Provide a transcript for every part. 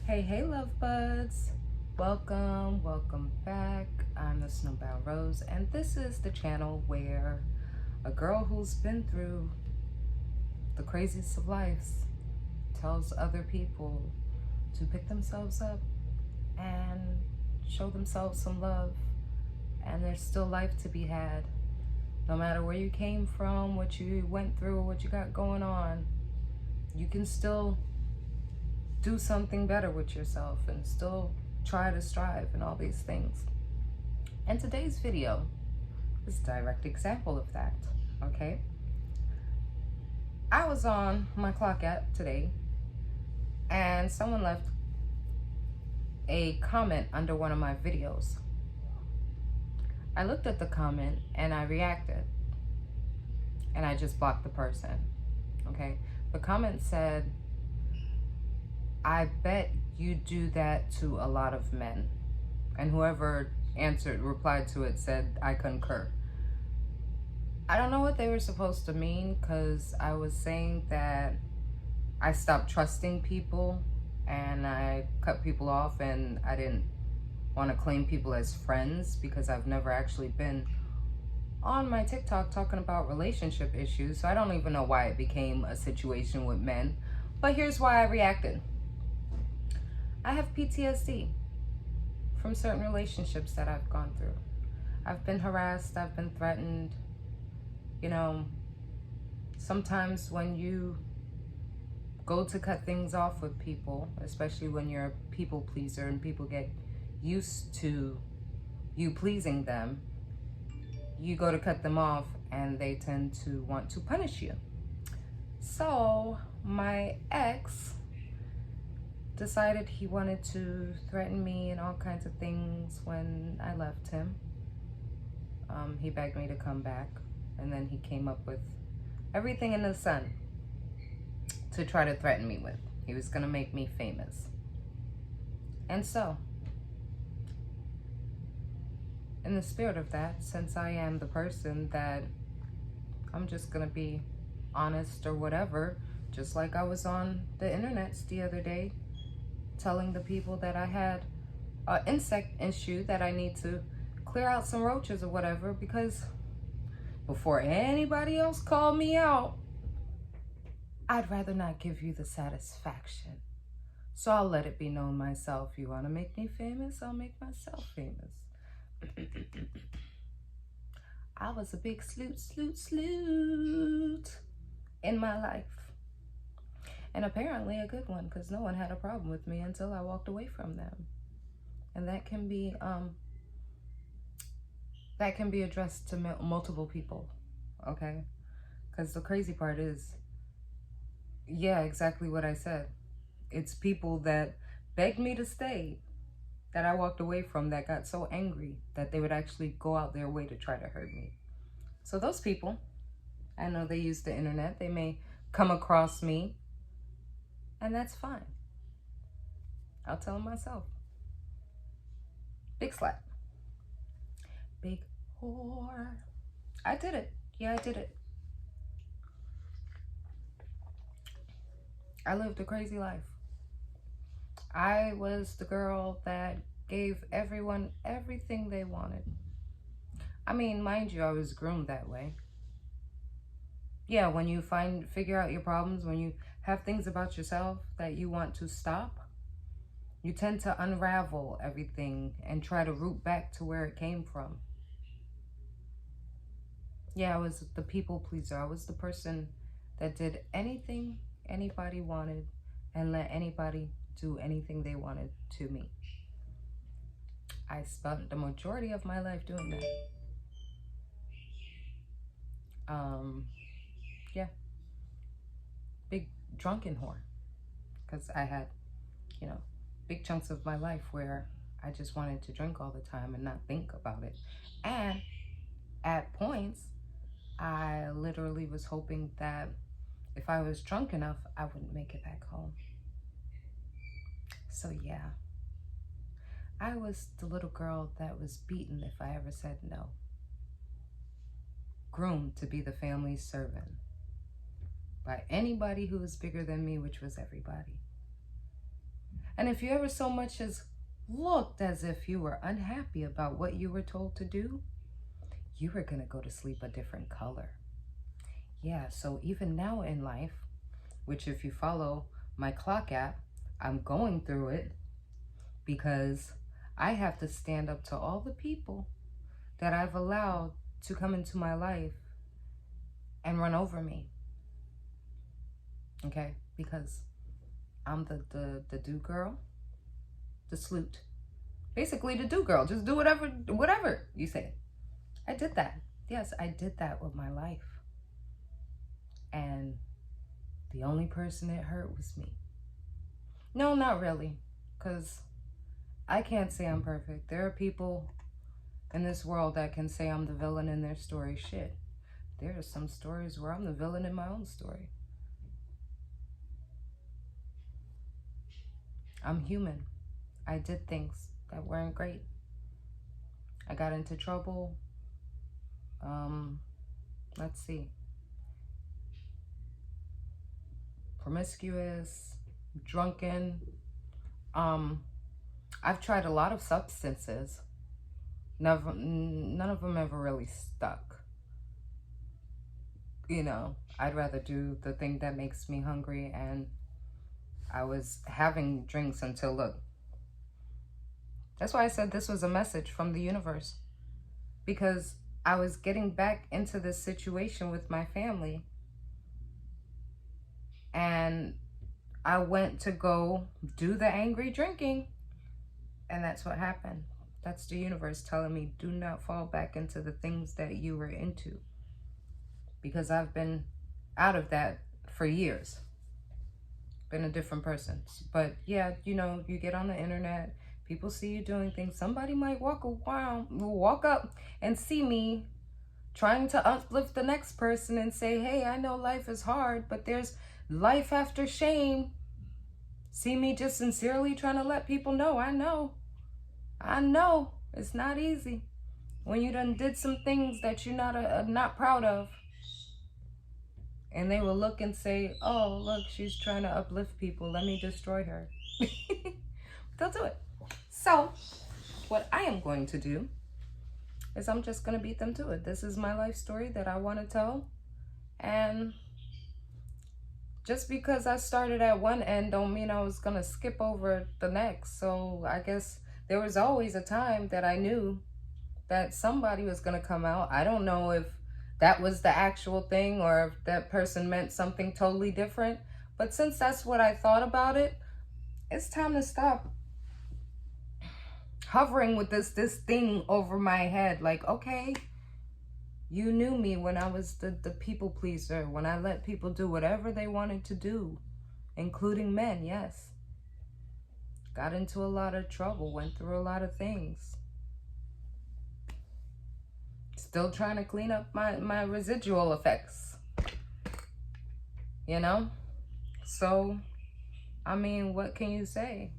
Hey, love buds. Welcome back. I'm the Snowbound Rose, and this is the channel where a girl who's been through the craziest of lives tells other people to pick themselves up and show themselves some love. And there's still life to be had. No matter where you came from, what you went through, what you got going on, you can still do something better with yourself and still try to strive and all these things. And today's video is a direct example of that, okay? I was on my clock app today and someone left a comment under one of my videos. I looked at the comment and I reacted and I just blocked the person, okay? The comment said, "I bet you do that to a lot of men." And whoever replied to it said, "I concur." I don't know what they were supposed to mean, because I was saying that I stopped trusting people and I cut people off, and I didn't want to claim people as friends because I've never actually been on my TikTok talking about relationship issues. So I don't even know why it became a situation with men. But here's why I reacted. I have PTSD from certain relationships that I've gone through. I've been harassed, I've been threatened. You know, sometimes when you go to cut things off with people, especially when you're a people pleaser and people get used to you pleasing them, you go to cut them off and they tend to want to punish you. So my ex decided he wanted to threaten me and all kinds of things when I left him. He begged me to come back, and then he came up with everything in the sun to try to threaten me with. He was gonna make me famous. And so, in the spirit of that, since I am the person that I'm just gonna be honest or whatever, just like I was on the internet the other day telling the people that I had an insect issue, that I need to clear out some roaches or whatever, because before anybody else called me out, I'd rather not give you the satisfaction. So I'll let it be known myself. You want to make me famous? I'll make myself famous. I was a big sloot in my life. And apparently a good one, because no one had a problem with me until I walked away from them. And that can be addressed to multiple people, okay? Because the crazy part is, yeah, exactly what I said. It's people that begged me to stay that I walked away from, that got so angry that they would actually go out their way to try to hurt me. So those people, I know they use the internet. They may come across me, and that's fine. I'll tell them myself. Big slap. Big whore. I did it. Yeah, I did it. I lived a crazy life. I was the girl that gave everyone everything they wanted. I mean, mind you, I was groomed that way. Yeah, when you figure out your problems, when you have things about yourself that you want to stop, you tend to unravel everything and try to root back to where it came from. Yeah, I was the people pleaser. I was the person that did anything anybody wanted and let anybody do anything they wanted to me. I spent the majority of my life doing that. Yeah, big drunken whore, because I had, big chunks of my life where I just wanted to drink all the time and not think about it. And at points, I literally was hoping that if I was drunk enough, I wouldn't make it back home. So yeah, I was the little girl that was beaten if I ever said no. Groomed to be the family's servant by anybody who was bigger than me, which was everybody. And if you ever so much as looked as if you were unhappy about what you were told to do, you were going to go to sleep a different color. Yeah, so even now in life, which if you follow my clock app, I'm going through it because I have to stand up to all the people that I've allowed to come into my life and run over me. Okay? Because I'm the do girl, the sloot. Basically the do girl. Just do whatever you say. I did that. Yes, I did that with my life. And the only person it hurt was me. No, not really. Because I can't say I'm perfect. There are people in this world that can say I'm the villain in their story. Shit. There are some stories where I'm the villain in my own story. I'm human. I did things that weren't great. I got into trouble. Let's see. Promiscuous, drunken. I've tried a lot of substances. None of them ever really stuck. You know, I'd rather do the thing that makes me hungry, and I was having drinks until, look, that's why I said this was a message from the universe, because I was getting back into this situation with my family, and I went to go do the angry drinking, and that's what happened. That's the universe telling me, do not fall back into the things that you were into, because I've been out of that for years. Been a different person. But yeah, you know, you get on the internet, people see you doing things. Somebody might walk up and see me trying to uplift the next person and say, hey, I know life is hard, but there's life after shame. See me just sincerely trying to let people know, I know it's not easy when you done did some things that you're not proud of. And they will look and say, oh, look, she's trying to uplift people. Let me destroy her. They'll do it. So what I am going to do is I'm just going to beat them to it. This is my life story that I want to tell. And just because I started at one end don't mean I was going to skip over the next. So I guess there was always a time that I knew that somebody was going to come out. I don't know if that was the actual thing or if that person meant something totally different. But since that's what I thought about it, it's time to stop hovering with this thing over my head. Like, okay, you knew me when I was the people pleaser, when I let people do whatever they wanted to do, including men, yes. Got into a lot of trouble, went through a lot of things. Still trying to clean up my residual effects, you know? So, I mean, what can you say?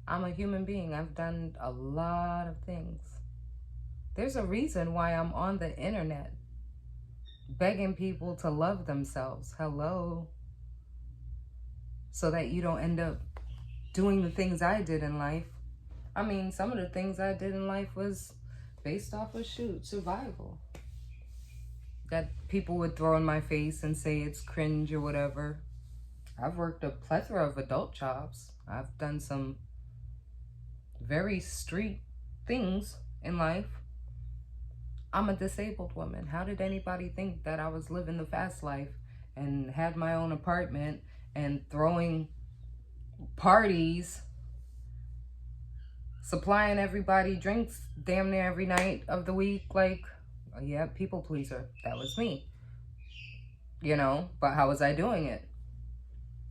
I'm a human being. I've done a lot of things. There's a reason why I'm on the internet begging people to love themselves. Hello. So that you don't end up doing the things I did in life. I mean, some of the things I did in life was based off of survival. That people would throw in my face and say it's cringe or whatever. I've worked a plethora of adult jobs. I've done some very street things in life. I'm a disabled woman. How did anybody think that I was living the fast life and had my own apartment and throwing parties, supplying everybody drinks damn near every night of the week? Like, yeah, people pleaser. That was me. You know, but how was I doing it?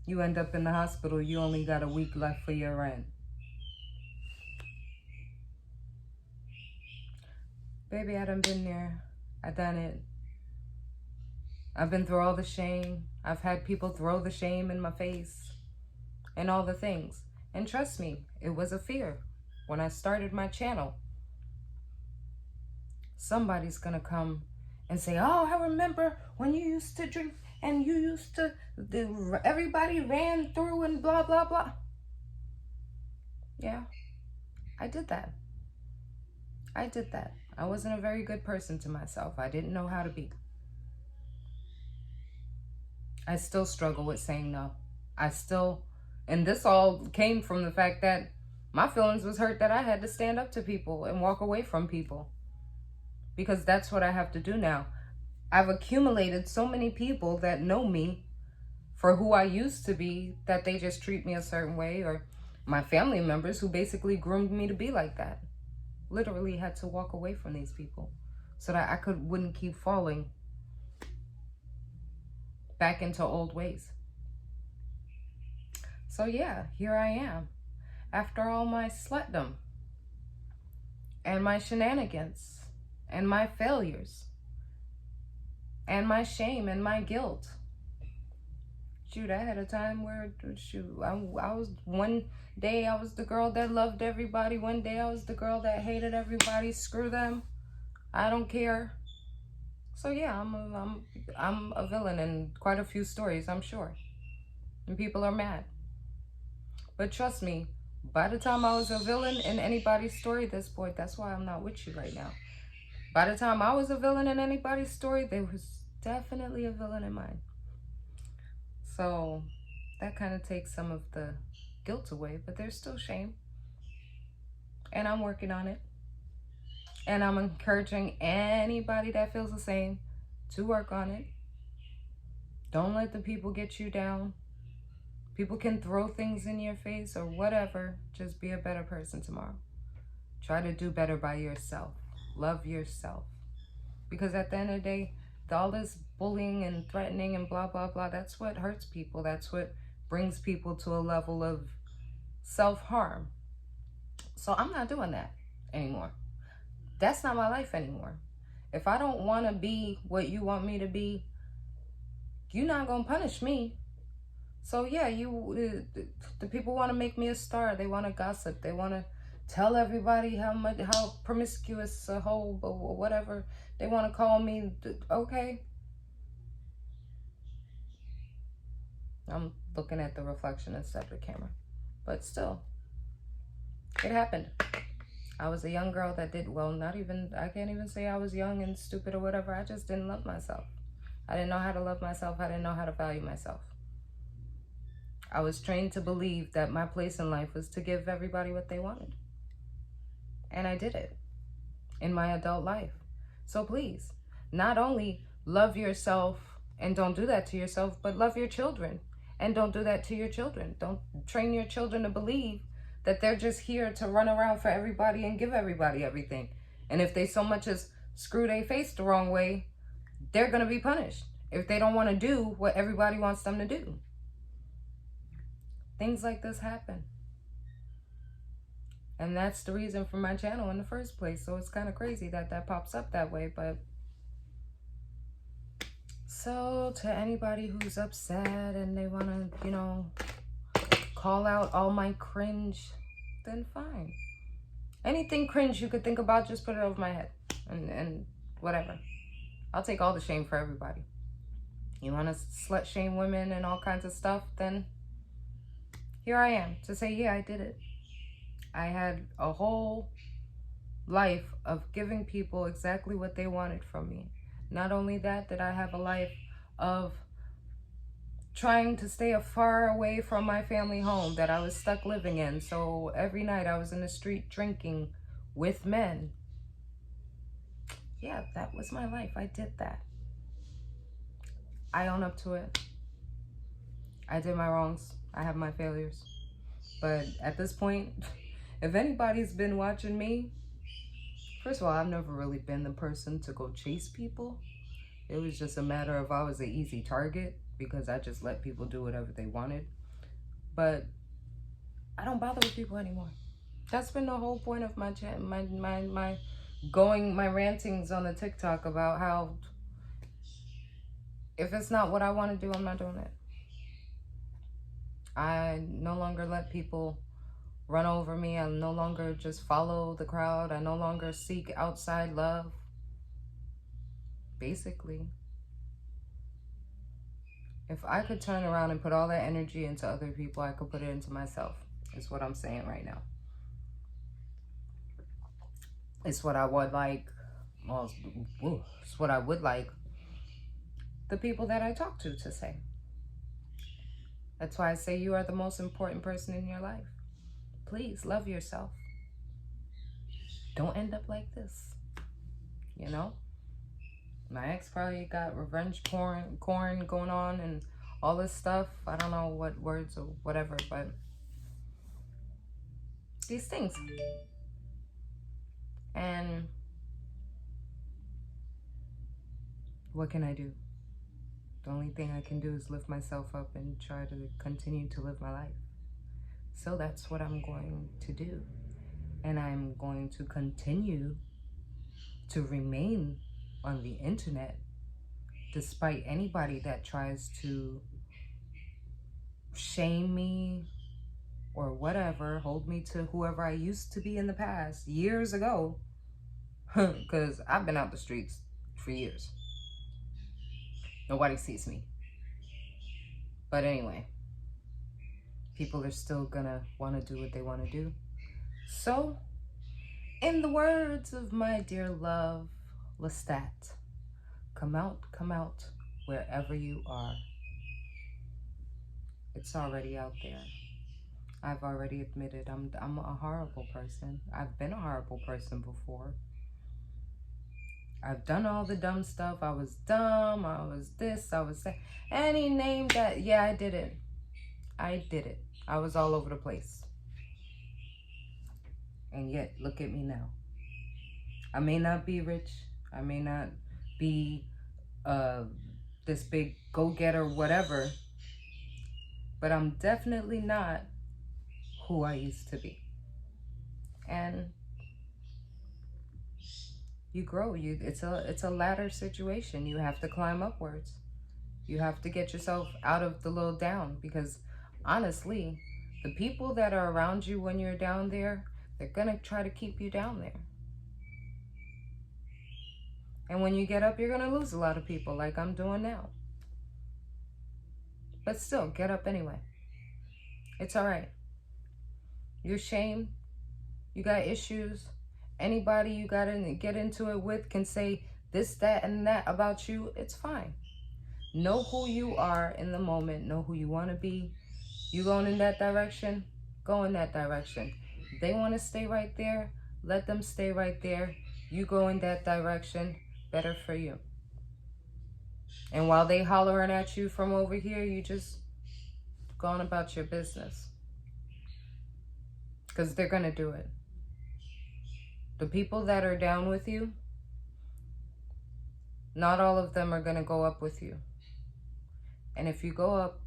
You end up in the hospital, you only got a week left for your rent. Baby, I done been there. I done it. I've been through all the shame. I've had people throw the shame in my face and all the things. And trust me, it was a fear. When I started my channel, somebody's gonna come and say, oh, I remember when you used to drink and you used to, everybody ran through and blah, blah, blah. Yeah, I did that. I did that. I wasn't a very good person to myself. I didn't know how to be. I still struggle with saying no. I still, and this all came from the fact that my feelings was hurt that I had to stand up to people and walk away from people, because that's what I have to do now. I've accumulated so many people that know me for who I used to be, that they just treat me a certain way, or my family members who basically groomed me to be like that. Literally had to walk away from these people so that I wouldn't keep falling back into old ways. So yeah, here I am. After all my slutdom and my shenanigans and my failures and my shame and my guilt. Shoot, I had a time where, shoot, I was, one day I was the girl that loved everybody. One day I was the girl that hated everybody. Screw them. I don't care. So yeah, I'm a villain in quite a few stories, I'm sure. And people are mad. But trust me, by the time I was a villain in anybody's story, that's why I'm not with you right now. By the time I was a villain in anybody's story, there was definitely a villain in mine. So that kind of takes some of the guilt away, but there's still shame. And I'm working on it. And I'm encouraging anybody that feels the same to work on it. Don't let the people get you down. People can throw things in your face or whatever. Just be a better person tomorrow. Try to do better by yourself. Love yourself. Because at the end of the day, all this bullying and threatening and blah, blah, blah, that's what hurts people. That's what brings people to a level of self-harm. So I'm not doing that anymore. That's not my life anymore. If I don't want to be what you want me to be, you're not going to punish me. So yeah, the people want to make me a star. They want to gossip. They want to tell everybody how promiscuous a hoe or whatever they want to call me. Okay. I'm looking at the reflection instead of the camera. But still, it happened. I was a young girl that did, well, I can't even say I was young and stupid or whatever. I just didn't love myself. I didn't know how to love myself. I didn't know how to value myself. I was trained to believe that my place in life was to give everybody what they wanted. And I did it in my adult life. So please, not only love yourself and don't do that to yourself, but love your children and don't do that to your children. Don't train your children to believe that they're just here to run around for everybody and give everybody everything. And if they so much as screw their face the wrong way, they're going to be punished if they don't want to do what everybody wants them to do. Things like this happen. And that's the reason for my channel in the first place. So it's kind of crazy that pops up that way. But so to anybody who's upset and they want to, call out all my cringe, then fine. Anything cringe you could think about, just put it over my head and whatever. I'll take all the shame for everybody. You want to slut shame women and all kinds of stuff, then here I am to say, yeah, I did it. I had a whole life of giving people exactly what they wanted from me. Not only that, I have a life of trying to stay far away from my family home that I was stuck living in. So every night I was in the street drinking with men. Yeah, that was my life. I did that. I own up to it. I did my wrongs. I have my failures. But at this point, if anybody's been watching me, first of all, I've never really been the person to go chase people. It was just a matter of I was an easy target because I just let people do whatever they wanted. But I don't bother with people anymore. That's been the whole point of my rantings on the TikTok about how if it's not what I want to do, I'm not doing it. I no longer let people run over me. I no longer just follow the crowd. I no longer seek outside love. Basically, if I could turn around and put all that energy into other people, I could put it into myself, is what I'm saying right now. It's what I would like. Well, it's what I would like the people that I talk to say. That's why I say you are the most important person in your life. Please love yourself. Don't end up like this. You know? My ex probably got revenge porn going on and all this stuff. I don't know what words or whatever, but these things. And what can I do? The only thing I can do is lift myself up and try to continue to live my life. So that's what I'm going to do. And I'm going to continue to remain on the internet despite anybody that tries to shame me or whatever, hold me to whoever I used to be in the past, years ago, because I've been out the streets for years. Nobody sees me. But anyway, people are still gonna want to do what they want to do. So, in the words of my dear love, Lestat, come out, wherever you are. It's already out there. I've already admitted I'm a horrible person. I've been a horrible person before. I've done all the dumb stuff. I was dumb. I was this. I was that. Any name that, yeah, I did it. I did it. I was all over the place. And yet, look at me now. I may not be rich. I may not be this big go-getter, whatever. But I'm definitely not who I used to be. And you grow. It's a ladder situation. You have to climb upwards. You have to get yourself out of the little down, because honestly, the people that are around you when you're down there, they're gonna try to keep you down there. And when you get up, you're gonna lose a lot of people like I'm doing now. But still, get up anyway. It's all right. You're ashamed. You got issues. Anybody you gotta get into it with can say this, that, and that about you. It's fine. Know who you are in the moment. Know who you want to be. You going in that direction? Go in that direction. If they want to stay right there, let them stay right there. You go in that direction. Better for you. And while they hollering at you from over here, you just go on about your business. Because they're going to do it. The people that are down with you, not all of them are going to go up with you. And if you go up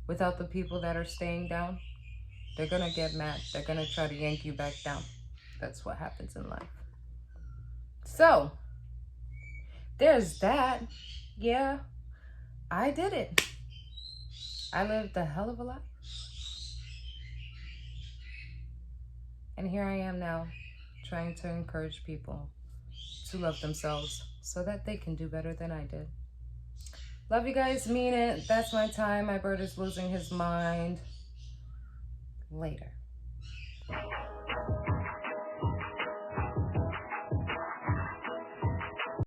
without the people that are staying down, they're going to get mad. They're going to try to yank you back down. That's what happens in life. So, there's that. Yeah, I did it. I lived a hell of a life. And here I am now, trying to encourage people to love themselves so that they can do better than I did. Love you guys, mean it. That's my time. My bird is losing his mind. Later.